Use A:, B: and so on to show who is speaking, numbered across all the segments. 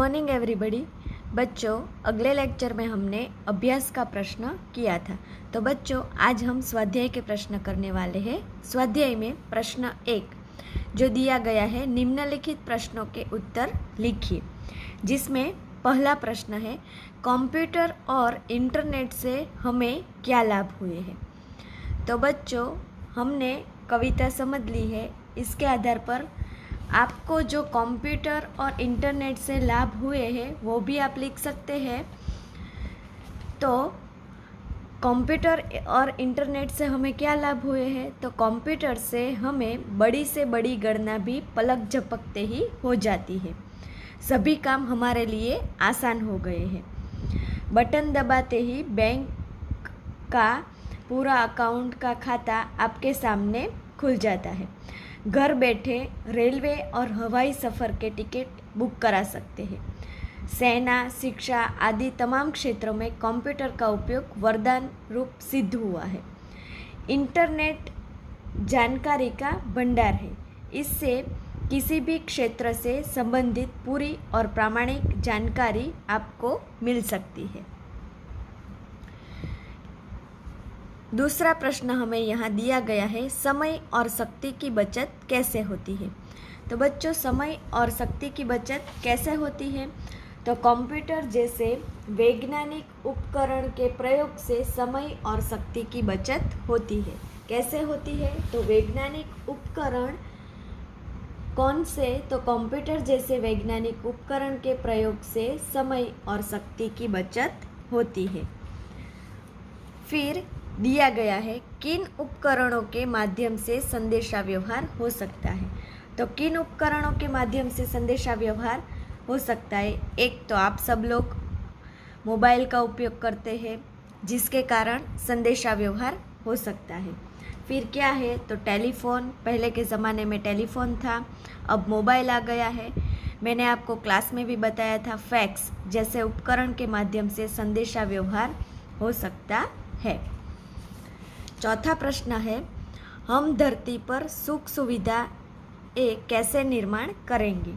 A: Morning everybody. बच्चों, अगले lecture में हमने अभ्यास का प्रश्न किया था। तो बच्चों, आज हम स्वाध्याय के प्रश्न करने वाले हैं। स्वाध्याय में प्रश्न 1 जो दिया गया है, निम्नलिखित प्रश्नों के उत्तर लिखिए। जिसमें पहला प्रश्न है, कंप्यूटर और इंटरनेट से हमें क्या लाभ हुए हैं। तो बच्चों, हमने कविता समझ ली है। इसके आधार पर आपको जो कंप्यूटर और इंटरनेट से लाभ हुए हैं वो भी आप लिख सकते हैं। तो कंप्यूटर और इंटरनेट से हमें क्या लाभ हुए हैं, तो कंप्यूटर से हमें बड़ी से बड़ी गणना भी पलक झपकते ही हो जाती है। सभी काम हमारे लिए आसान हो गए हैं। बटन दबाते ही बैंक का पूरा अकाउंट का खाता आपके सामने खुल जाता है। घर बैठे रेलवे और हवाई सफ़र के टिकट बुक करा सकते हैं। सेना, शिक्षा आदि तमाम क्षेत्रों में कंप्यूटर का उपयोग वरदान रूप सिद्ध हुआ है। इंटरनेट जानकारी का भंडार है। इससे किसी भी क्षेत्र से संबंधित पूरी और प्रामाणिक जानकारी आपको मिल सकती है। दूसरा प्रश्न हमें यहाँ दिया गया है, समय और शक्ति की बचत कैसे होती है। तो बच्चों, समय और शक्ति की बचत कैसे होती है, तो कंप्यूटर जैसे वैज्ञानिक उपकरण के प्रयोग से समय और शक्ति की बचत होती है। कैसे होती है, तो वैज्ञानिक उपकरण कौन से, तो कंप्यूटर जैसे वैज्ञानिक उपकरण के प्रयोग से समय और शक्ति की बचत होती है। फिर दिया गया है, किन उपकरणों के माध्यम से संदेशा व्यवहार हो सकता है। तो किन उपकरणों के माध्यम से संदेशा व्यवहार हो सकता है। एक तो आप सब लोग मोबाइल का उपयोग करते हैं, जिसके कारण संदेशा व्यवहार हो सकता है। फिर क्या है, तो टेलीफोन। पहले के ज़माने में टेलीफोन था, अब मोबाइल आ गया है। मैंने आपको क्लास में भी बताया था, फैक्स जैसे उपकरण के माध्यम से संदेशा व्यवहार हो सकता है। चौथा प्रश्न है, हम धरती पर सुख सुविधा कैसे निर्माण करेंगे।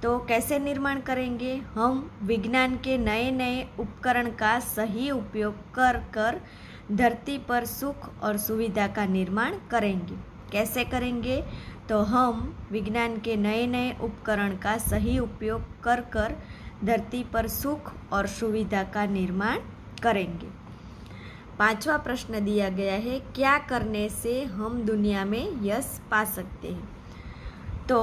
A: तो कैसे निर्माण करेंगे, हम विज्ञान के नए नए उपकरण का सही उपयोग कर कर धरती पर सुख और सुविधा का निर्माण करेंगे। कैसे करेंगे, तो हम विज्ञान के नए नए उपकरण का सही उपयोग कर कर धरती पर सुख और सुविधा का निर्माण करेंगे। पांचवा प्रश्न दिया गया है, क्या करने से हम दुनिया में यश पा सकते हैं। तो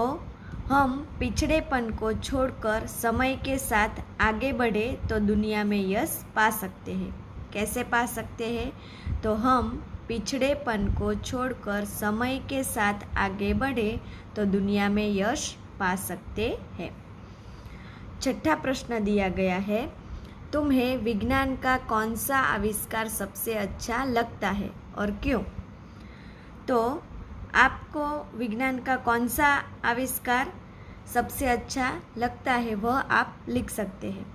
A: हम पिछड़ेपन को छोड़कर समय के साथ आगे बढ़े तो दुनिया में यश पा सकते हैं। कैसे पा सकते हैं, तो हम पिछड़ेपन को छोड़कर समय के साथ आगे बढ़े तो दुनिया में यश पा सकते हैं। छठा प्रश्न दिया गया है, तुम्हें विज्ञान का कौन सा आविष्कार सबसे अच्छा लगता है और क्यों। तो आपको विज्ञान का कौन सा आविष्कार सबसे अच्छा लगता है वह आप लिख सकते हैं।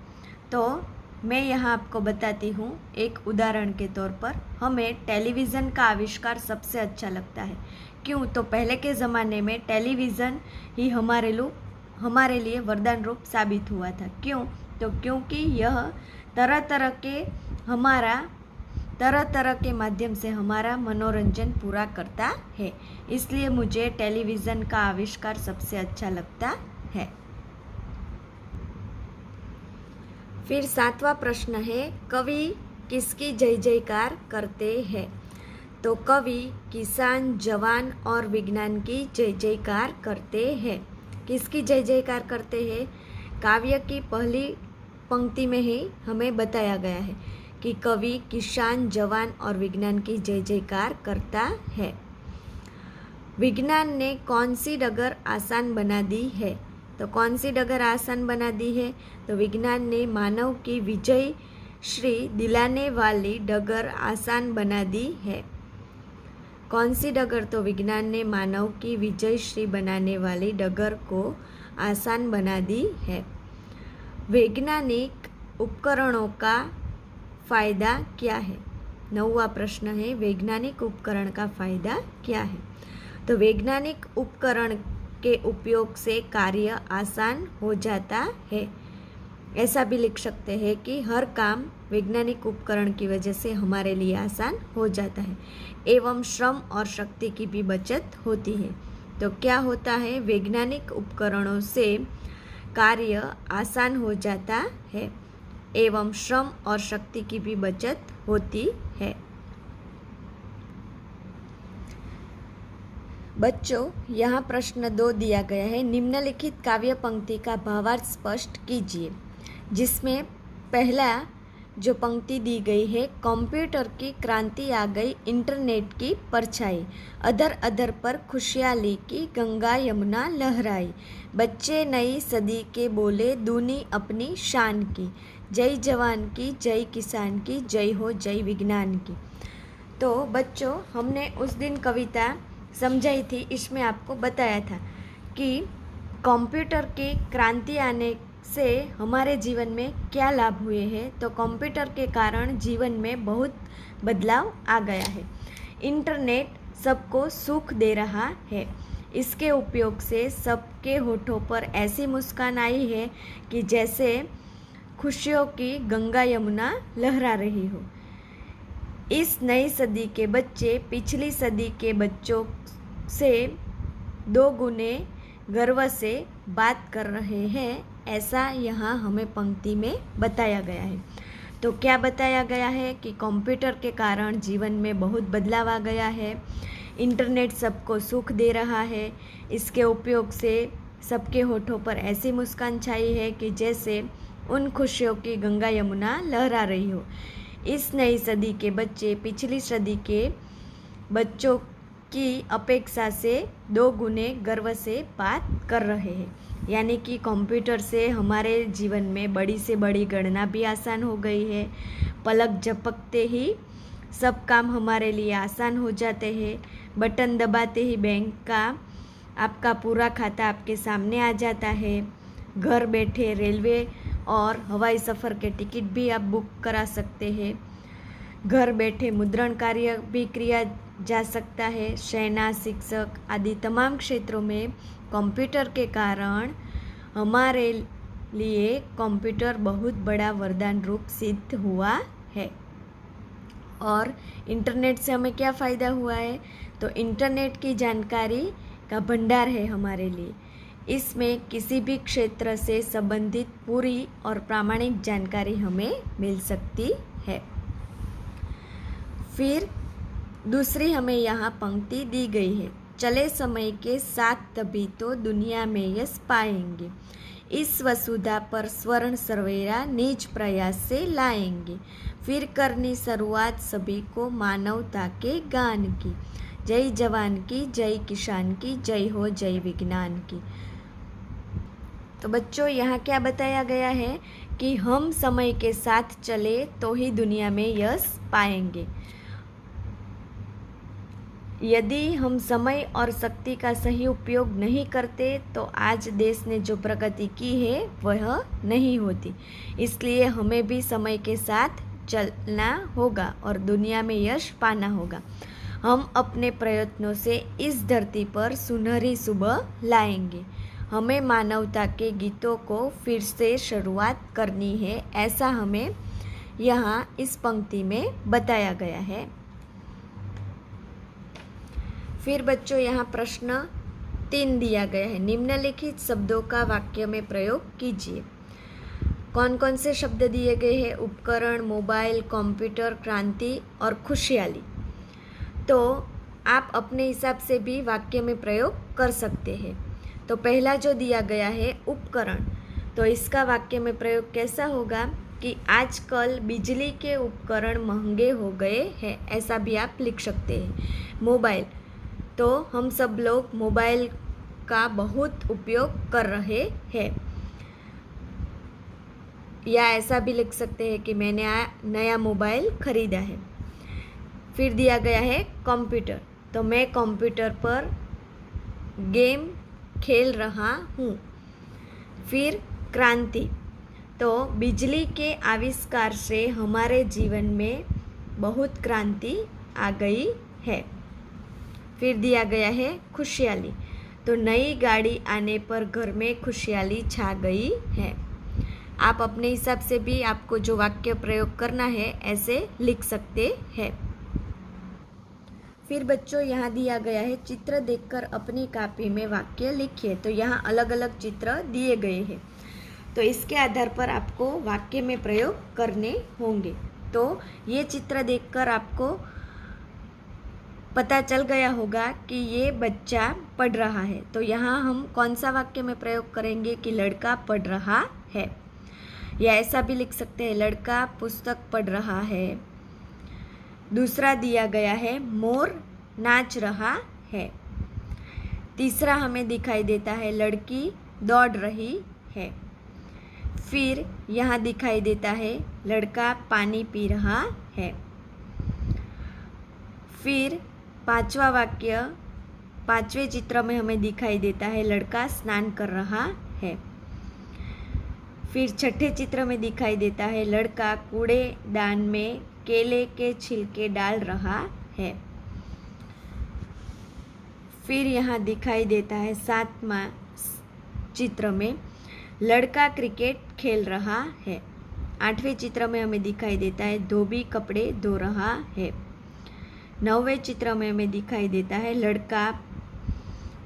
A: तो मैं यहाँ आपको बताती हूँ, एक उदाहरण के तौर पर हमें टेलीविज़न का आविष्कार सबसे अच्छा लगता है। क्यों, तो पहले के ज़माने में टेलीविज़न ही हमारे लिए वरदान रूप साबित हुआ था। क्यों, तो क्योंकि यह तरह तरह के माध्यम से हमारा मनोरंजन पूरा करता है। इसलिए मुझे टेलीविज़न का आविष्कार सबसे अच्छा लगता है। फिर सातवां प्रश्न है, कवि किसकी जय जयकार करते हैं। तो कवि किसान, जवान और विज्ञान की जय जयकार करते हैं। किसकी जय जयकार करते हैं, काव्य की पहली पंक्ति में ही हमें बताया गया है कि कवि किसान, जवान और विज्ञान की जय जयकार करता है। विज्ञान ने कौन सी डगर आसान बना दी है। तो कौन सी डगर आसान बना दी है, तो विज्ञान ने मानव की विजय श्री दिलाने वाली डगर आसान बना दी है। कौन सी डगर, तो विज्ञान ने मानव की विजय श्री बनाने वाली डगर को आसान बना दी है। वैज्ञानिक उपकरणों का फ़ायदा क्या है। नौवां प्रश्न है, वैज्ञानिक उपकरण का फ़ायदा क्या है। तो वैज्ञानिक उपकरण के उपयोग से कार्य आसान हो जाता है। ऐसा भी लिख सकते हैं कि हर काम वैज्ञानिक उपकरण की वजह से हमारे लिए आसान हो जाता है एवं श्रम और शक्ति की भी बचत होती है। तो क्या होता है, वैज्ञानिक उपकरणों से कार्य आसान हो जाता है एवं श्रम और शक्ति की भी बचत होती है। बच्चों, यहाँ प्रश्न 2 दिया गया है। निम्नलिखित काव्य पंक्ति का भावार्थ स्पष्ट कीजिए, जिसमें पहला जो पंक्ति दी गई है, कंप्यूटर की क्रांति आ गई, इंटरनेट की परछाई, अदर अदर पर खुशहाली की गंगा यमुना लहराई, बच्चे नई सदी के बोले दूनी अपनी शान की, जय जवान की जय किसान की जय हो जय विज्ञान की। तो बच्चों, हमने उस दिन कविता समझाई थी, इसमें आपको बताया था कि कंप्यूटर की क्रांति आने से हमारे जीवन में क्या लाभ हुए हैं। तो कंप्यूटर के कारण जीवन में बहुत बदलाव आ गया है। इंटरनेट सबको सुख दे रहा है। इसके उपयोग से सबके होठों पर ऐसी मुस्कान आई है कि जैसे खुशियों की गंगा यमुना लहरा रही हो। इस नई सदी के बच्चे पिछली सदी के बच्चों से 2 गुने गर्व से बात कर रहे हैं, ऐसा यहाँ हमें पंक्ति में बताया गया है। तो क्या बताया गया है कि कंप्यूटर के कारण जीवन में बहुत बदलाव आ गया है। इंटरनेट सबको सुख दे रहा है। इसके उपयोग से सबके होठों पर ऐसी मुस्कान छाई है कि जैसे उन खुशियों की गंगा यमुना लहरा रही हो। इस नई सदी के बच्चे पिछली सदी के बच्चों की अपेक्षा से 2 गुने गर्व से बात कर रहे हैं। यानी कि कंप्यूटर से हमारे जीवन में बड़ी से बड़ी गणना भी आसान हो गई है। पलक झपकते ही सब काम हमारे लिए आसान हो जाते हैं। बटन दबाते ही बैंक का आपका पूरा खाता आपके सामने आ जाता है। घर बैठे रेलवे और हवाई सफ़र के टिकट भी आप बुक करा सकते हैं। घर बैठे मुद्रण कार्य भी किया जा सकता है। सेना, शिक्षक आदि तमाम क्षेत्रों में कंप्यूटर के कारण हमारे लिए कंप्यूटर बहुत बड़ा वरदान रूप सिद्ध हुआ है। और इंटरनेट से हमें क्या फ़ायदा हुआ है, तो इंटरनेट की जानकारी का भंडार है हमारे लिए। इसमें किसी भी क्षेत्र से संबंधित पूरी और प्रामाणिक जानकारी हमें मिल सकती है। फिर दूसरी हमें यहाँ पंक्ति दी गई है, चले समय के साथ तभी तो दुनिया में यश पाएंगे, इस वसुधा पर स्वर्ण सवेरा निज प्रयास से लाएंगे, फिर करनी शुरुआत सभी को मानवता के गान की, जय जवान की जय किसान की जय हो जय विज्ञान की। तो बच्चों, यहाँ क्या बताया गया है कि हम समय के साथ चले तो ही दुनिया में यश पाएंगे। यदि हम समय और शक्ति का सही उपयोग नहीं करते तो आज देश ने जो प्रगति की है वह नहीं होती। इसलिए हमें भी समय के साथ चलना होगा और दुनिया में यश पाना होगा। हम अपने प्रयत्नों से इस धरती पर सुनहरी सुबह लाएंगे। हमें मानवता के गीतों को फिर से शुरुआत करनी है, ऐसा हमें यहाँ इस पंक्ति में बताया गया है। फिर बच्चों, यहाँ प्रश्न 3 दिया गया है, निम्नलिखित शब्दों का वाक्य में प्रयोग कीजिए। कौन कौन से शब्द दिए गए हैं? उपकरण, मोबाइल, कंप्यूटर, क्रांति और खुशहाली। तो आप अपने हिसाब से भी वाक्य में प्रयोग कर सकते हैं। तो पहला जो दिया गया है उपकरण, तो इसका वाक्य में प्रयोग कैसा होगा कि आजकल बिजली के उपकरण महंगे हो गए हैं, ऐसा भी आप लिख सकते हैं। मोबाइल, तो हम सब लोग मोबाइल का बहुत उपयोग कर रहे हैं, या ऐसा भी लिख सकते हैं कि मैंने नया मोबाइल खरीदा है। फिर दिया गया है कंप्यूटर, तो मैं कंप्यूटर पर गेम खेल रहा हूँ। फिर क्रांति, तो बिजली के आविष्कार से हमारे जीवन में बहुत क्रांति आ गई है। फिर दिया गया है खुशहाली, तो नई गाड़ी आने पर घर में खुशहाली छा गई है। आप अपने हिसाब से भी आपको जो वाक्य प्रयोग करना है ऐसे लिख सकते हैं। फिर बच्चों यहाँ दिया गया है चित्र देखकर अपनी कॉपी में वाक्य लिखिए। तो यहाँ अलग अलग चित्र दिए गए हैं, तो इसके आधार पर आपको वाक्य में प्रयोग करने होंगे। तो ये चित्र देखकर आपको पता चल गया होगा कि ये बच्चा पढ़ रहा है। तो यहाँ हम कौन सा वाक्य में प्रयोग करेंगे कि लड़का पढ़ रहा है, या ऐसा भी लिख सकते हैं लड़का पुस्तक पढ़ रहा है। दूसरा दिया गया है मोर नाच रहा है। तीसरा हमें दिखाई देता है लड़की दौड़ रही है। फिर यहाँ दिखाई देता है लड़का पानी पी रहा है। फिर पांचवा वाक्य, पांचवें चित्र में हमें दिखाई देता है लड़का स्नान कर रहा है। फिर छठे चित्र में दिखाई देता है लड़का कूड़ेदान में केले के छिलके डाल रहा है। फिर यहाँ दिखाई देता है सातवां चित्र में लड़का क्रिकेट खेल रहा है। आठवें चित्र में हमें दिखाई देता है धोबी कपड़े धो रहा है। नौवें चित्र में हमें दिखाई देता है लड़का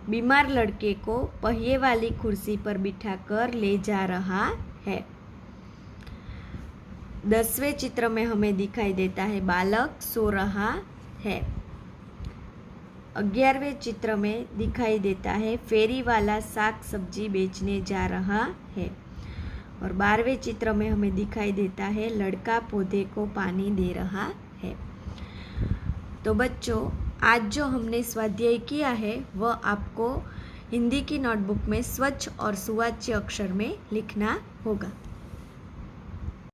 A: बीमार लड़के को पहिए वाली कुर्सी पर बिठाकर ले जा रहा है। 10वें चित्र में हमें दिखाई देता है बालक सो रहा है। 11वें चित्र में दिखाई देता है फेरी वाला साग सब्जी बेचने जा रहा है। और 12वें चित्र में हमें दिखाई देता है लड़का पौधे को पानी दे रहा है। तो बच्चों, आज जो हमने स्वाध्याय किया है वह आपको हिंदी की नोटबुक में स्वच्छ और सुवाच्य अक्षर में लिखना होगा।